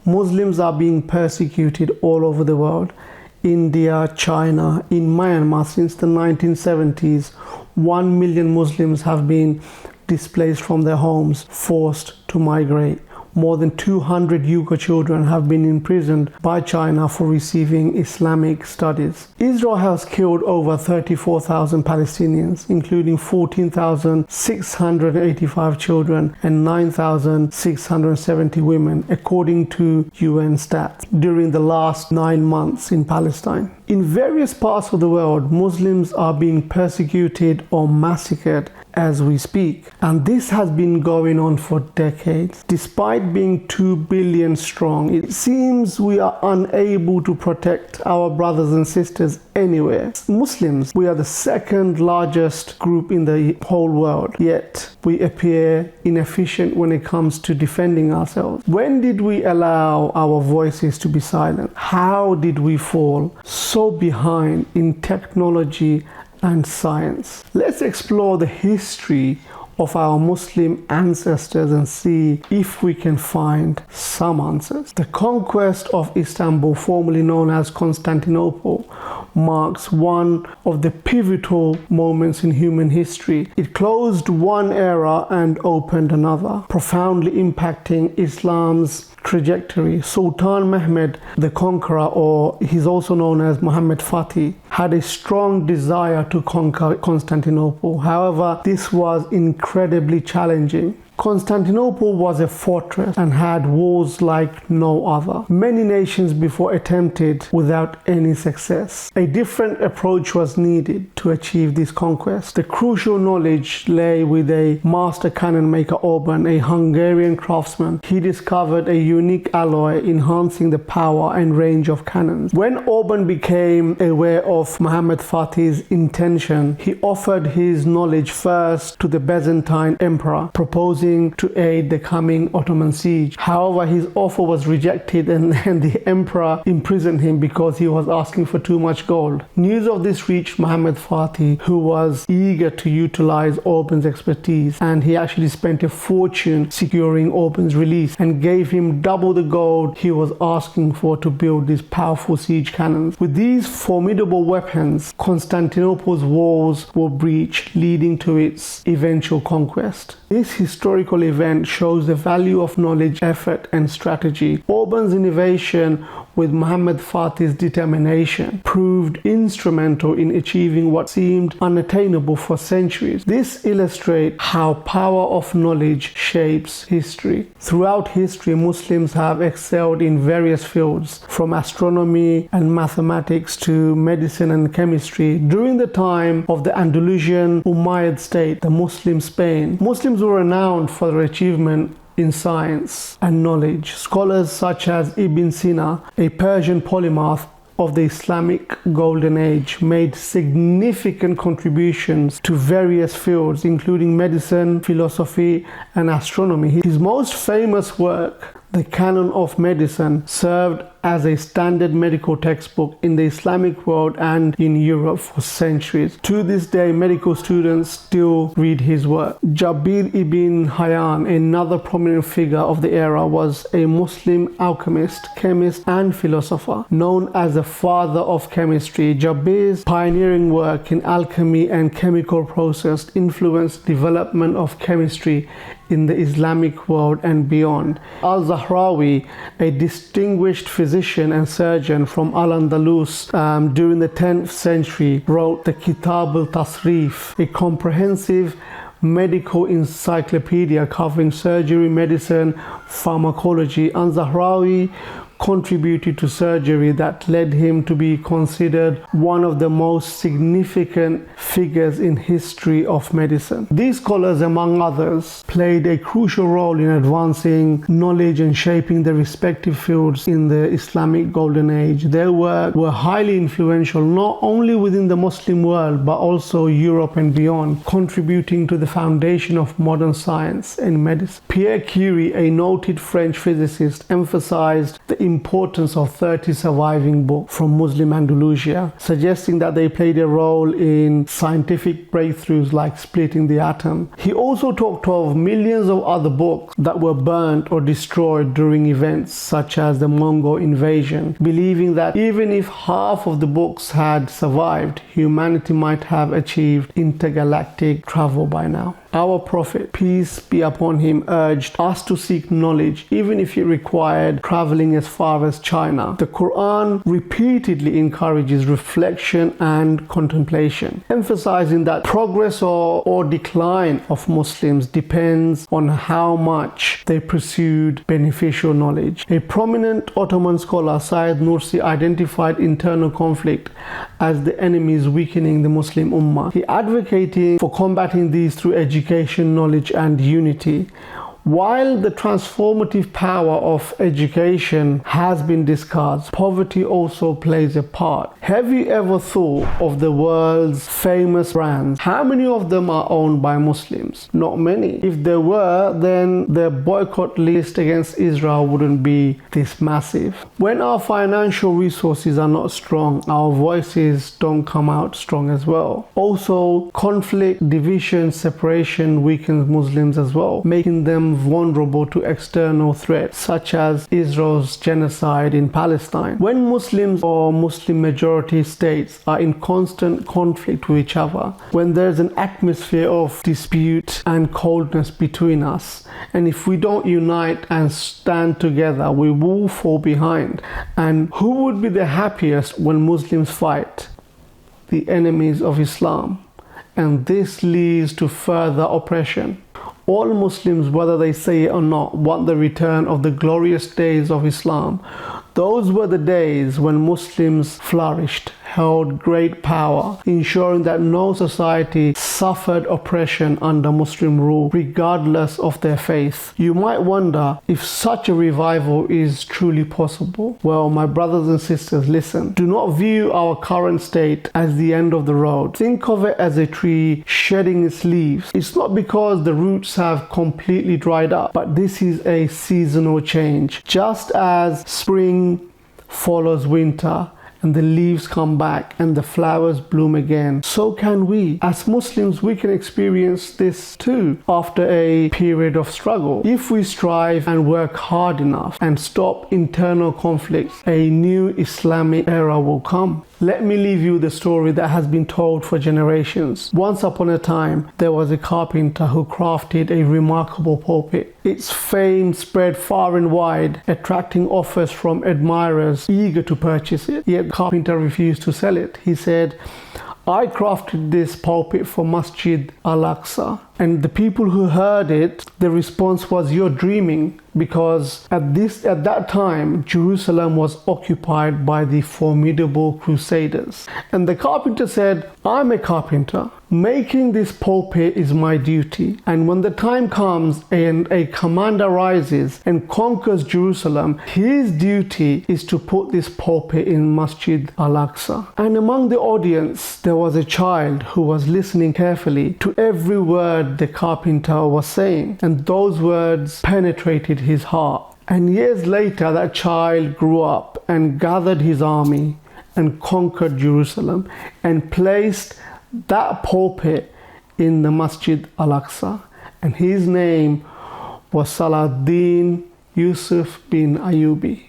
Muslims are being persecuted all over the world. India, China, in Myanmar since the 1970s, 1 million Muslims have been displaced from their homes, forced to migrate. More than 200 Uyghur children have been imprisoned by China for receiving Islamic studies. Israel has killed over 34,000 Palestinians, including 14,685 children and 9,670 women, according to UN stats, during the last 9 months in Palestine. In various parts of the world, Muslims are being persecuted or massacred as we speak, and this has been going on for decades. Despite being 2 billion strong, it seems we are unable to protect our brothers and sisters anywhere. Muslims, we are the second largest group in the whole world, yet we appear inefficient when it comes to defending ourselves. When did we allow our voices to be silent? How did we fall so behind in technology and science? Let's explore the history of our Muslim ancestors and see if we can find some answers. The conquest of Istanbul, formerly known as Constantinople, marks one of the pivotal moments in human history. It closed one era and opened another, profoundly impacting Islam's trajectory. Sultan Mehmed the Conqueror, or he's also known as Muhammad Fatih, had a strong desire to conquer Constantinople. However, this was incredibly challenging. Constantinople was a fortress and had walls like no other. Many nations before attempted without any success. A different approach was needed to achieve this conquest. The crucial knowledge lay with a master cannon maker, Orban, a Hungarian craftsman. He discovered a unique alloy enhancing the power and range of cannons. When Orban became aware of Muhammad Fatih's intention, he offered his knowledge first to the Byzantine emperor, proposing to aid the coming Ottoman siege. However, his offer was rejected and the emperor imprisoned him because he was asking for too much gold. News of this reached Muhammad Fatih, who was eager to utilize Orban's expertise, and he actually spent a fortune securing Orban's release and gave him double the gold he was asking for to build these powerful siege cannons. With these formidable weapons, Constantinople's walls were breached, leading to its eventual conquest. This historical event shows the value of knowledge, effort, and strategy. Orban's innovation, with Muhammad Fatih's determination, proved instrumental in achieving what seemed unattainable for centuries. This illustrates how power of knowledge shapes history. Throughout history, Muslims have excelled in various fields, from astronomy and mathematics to medicine and chemistry. During the time of the Andalusian Umayyad state, the Muslim Spain, Muslims were renowned for their achievement in science and knowledge. Scholars such as Ibn Sina, a Persian polymath of the Islamic Golden Age, made significant contributions to various fields, including medicine, philosophy, and astronomy. His most famous work, The Canon of Medicine, served as a standard medical textbook in the Islamic world and in Europe for centuries. To this day, medical students still read his work. Jabir ibn Hayyan, another prominent figure of the era, was a Muslim alchemist, chemist, and philosopher. Known as the father of chemistry, Jabir's pioneering work in alchemy and chemical process influenced development of chemistry in the Islamic world and beyond. Al-Zahrawi, a distinguished physician and surgeon from Al-Andalus during the 10th century, wrote the Kitab al-Tasrif, a comprehensive medical encyclopedia covering surgery, medicine, pharmacology. Al-Zahrawi contributed to surgery that led him to be considered one of the most significant figures in history of medicine. These scholars, among others, played a crucial role in advancing knowledge and shaping the respective fields in the Islamic Golden Age. Their work were highly influential not only within the Muslim world but also Europe and beyond, contributing to the foundation of modern science and medicine. Pierre Curie, a noted French physicist, emphasized the importance of 30 surviving books from Muslim Andalusia, suggesting that they played a role in scientific breakthroughs like splitting the atom. He also talked of millions of other books that were burnt or destroyed during events such as the Mongol invasion, believing that even if half of the books had survived, humanity might have achieved intergalactic travel by now. Our Prophet, peace be upon him, urged us to seek knowledge, even if it required traveling as far as China. The Quran repeatedly encourages reflection and contemplation, emphasizing that progress or decline of Muslims depends on how much they pursued beneficial knowledge. A prominent Ottoman scholar, Sayyid Nursi, identified internal conflict as the enemies weakening the Muslim Ummah. He advocated for combating these through education, knowledge, and unity. While the transformative power of education has been discussed, poverty also plays a part. Have you ever thought of the world's famous brands? How many of them are owned by Muslims? Not many. If there were, then the boycott list against Israel wouldn't be this massive. When our financial resources are not strong, our voices don't come out strong as well. Also, conflict, division, separation weakens Muslims as well, making them vulnerable to external threats such as Israel's genocide in Palestine. When Muslims or Muslim majority states are in constant conflict with each other, when there's an atmosphere of dispute and coldness between us, and if we don't unite and stand together, we will fall behind. And who would be the happiest when Muslims fight? The enemies of Islam. And this leads to further oppression. All Muslims, whether they say it or not, want the return of the glorious days of Islam. Those were the days when Muslims flourished, held great power, ensuring that no society suffered oppression under Muslim rule, regardless of their faith. You might wonder if such a revival is truly possible. Well, my brothers and sisters, listen. Do not view our current state as the end of the road. Think of it as a tree shedding its leaves. It's not because the roots have completely dried up, but this is a seasonal change. Just as spring follows winter and the leaves come back and the flowers bloom again, so can we. As Muslims, we can experience this too after a period of struggle. If we strive and work hard enough and stop internal conflicts, a new Islamic era will come. Let me leave you the story that has been told for generations. Once upon a time, there was a carpenter who crafted a remarkable pulpit. Its fame spread far and wide, attracting offers from admirers eager to purchase it. Yet the carpenter refused to sell it. He said, "I crafted this pulpit for Masjid Al-Aqsa." And the people who heard it, the response was, "You're dreaming," because at that time, Jerusalem was occupied by the formidable Crusaders. And the carpenter said, "I'm a carpenter. Making this pulpit is my duty. And when the time comes and a commander rises and conquers Jerusalem, his duty is to put this pulpit in Masjid Al-Aqsa." And among the audience, there was a child who was listening carefully to every word the carpenter was saying, and those words penetrated his heart. And years later, that child grew up and gathered his army and conquered Jerusalem and placed that pulpit in the Masjid Al-Aqsa, and his name was Salahuddin Yusuf bin Ayyubi.